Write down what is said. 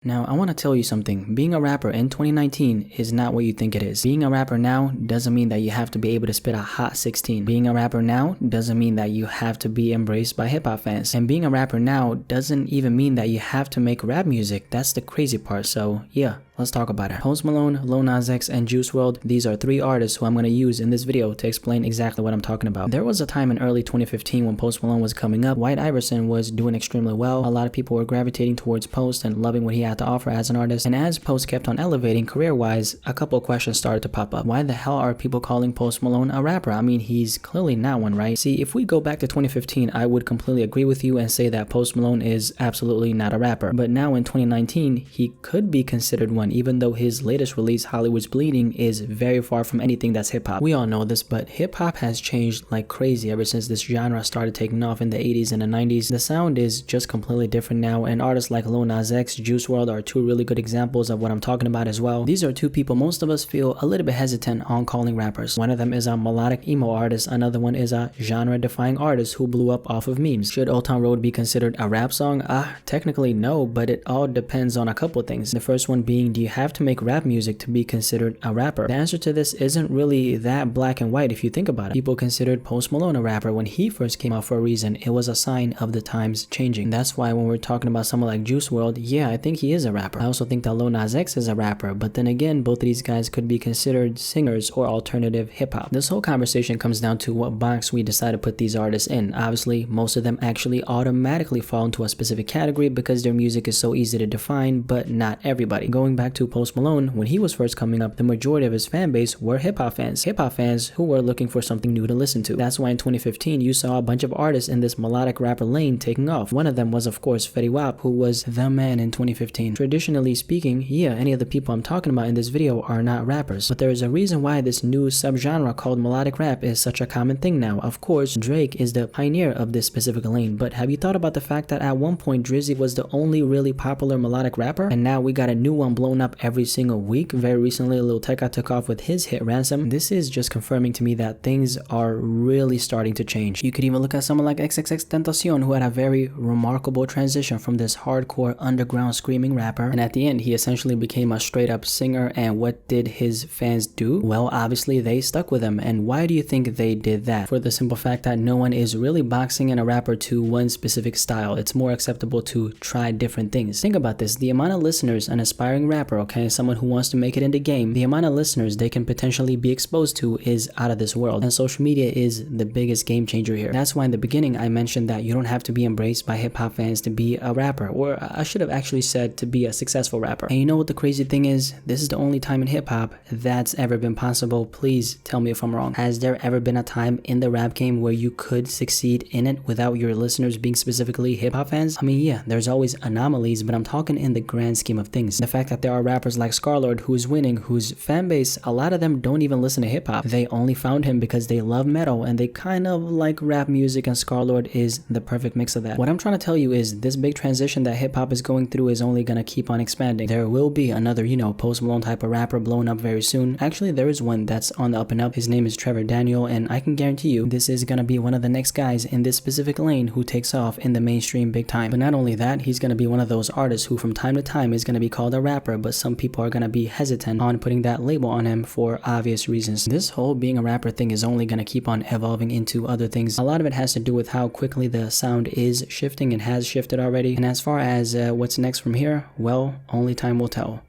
Now, I want to tell you something. Being a rapper in 2019 is not what you think it is. Being a rapper now doesn't mean that you have to be able to spit a hot 16. Being a rapper now doesn't mean that you have to be embraced by hip-hop fans. And being a rapper now doesn't even mean that you have to make rap music. That's the crazy part. So, yeah. Let's talk about it. Post Malone, Lil Nas X, and Juice WRLD, these are three artists who I'm going to use in this video to explain exactly what I'm talking about. There was a time in early 2015 when Post Malone was coming up. White Iverson was doing extremely well. A lot of people were gravitating towards Post and loving what he had to offer as an artist. And as Post kept on elevating career-wise, a couple of questions started to pop up. Why the hell are people calling Post Malone a rapper? I mean, he's clearly not one, right? See, if we go back to 2015, I would completely agree with you and say that Post Malone is absolutely not a rapper. But now in 2019, he could be considered one, even though his latest release, Hollywood's Bleeding, is very far from anything that's hip-hop. We all know this, but hip-hop has changed like crazy ever since this genre started taking off in the 80s and the 90s. The sound is just completely different now, and artists like Lil Nas X, Juice WRLD are two really good examples of what I'm talking about as well. These are two people most of us feel a little bit hesitant on calling rappers. One of them is a melodic emo artist, another one is a genre-defying artist who blew up off of memes. Should Old Town Road be considered a rap song? Technically no, but it all depends on a couple things. The first one being, do you have to make rap music to be considered a rapper? The answer to this isn't really that black and white if you think about it. People considered Post Malone a rapper when he first came out for a reason. It was a sign of the times changing. And that's why when we're talking about someone like Juice WRLD, yeah, I think he is a rapper. I also think that Lil Nas X is a rapper, but then again, both of these guys could be considered singers or alternative hip-hop. This whole conversation comes down to what box we decide to put these artists in. Obviously, most of them actually automatically fall into a specific category because their music is so easy to define, but not everybody. Going back to Post Malone, when he was first coming up, the majority of his fan base were hip-hop fans. Hip-hop fans who were looking for something new to listen to. That's why in 2015, you saw a bunch of artists in this melodic rapper lane taking off. One of them was, of course, Fetty Wap, who was the man in 2015. Traditionally speaking, yeah, any of the people I'm talking about in this video are not rappers. But there is a reason why this new subgenre called melodic rap is such a common thing now. Of course, Drake is the pioneer of this specific lane, but have you thought about the fact that at one point, Drizzy was the only really popular melodic rapper? And now we got a new one blown up every single week. Very recently, Lil Tecca took off with his hit Ransom. This is just confirming to me that things are really starting to change. You could even look at someone like XXXTentacion, who had a very remarkable transition from this hardcore underground screaming rapper, and at the end he essentially became a straight up singer. And what did his fans do? Well, obviously they stuck with him. And why do you think they did that? For the simple fact that no one is really boxing in a rapper to one specific style. It's more acceptable to try different things. Think about this, the amount of listeners an aspiring rapper, okay, someone who wants to make it in the game, the amount of listeners they can potentially be exposed to is out of this world. And social media is the biggest game changer here. That's why in the beginning I mentioned that you don't have to be embraced by hip-hop fans to be a rapper, or I should have actually said to be a successful rapper. And you know what the crazy thing is? This is the only time in hip-hop that's ever been possible. Please tell me if I'm wrong. Has there ever been a time in the rap game where you could succeed in it without your listeners being specifically hip-hop fans? I mean, yeah, there's always anomalies, but I'm talking in the grand scheme of things. The fact that there are rappers like Scarlord who's winning, whose fan base, a lot of them don't even listen to hip-hop. They only found him because they love metal and they kind of like rap music, and Scarlord is the perfect mix of that. What I'm trying to tell you is this big transition that hip-hop is going through is only gonna keep on expanding. There will be another, Post Malone type of rapper blowing up very soon. Actually, there is one that's on the up and up. His name is Trevor Daniel, and I can guarantee you this is gonna be one of the next guys in this specific lane who takes off in the mainstream big time. But not only that, he's gonna be one of those artists who from time to time is gonna be called a rapper, but some people are gonna be hesitant on putting that label on him for obvious reasons. This whole being a rapper thing is only gonna keep on evolving into other things. A lot of it has to do with how quickly the sound is shifting and has shifted already. And as far as what's next from here, well, only time will tell.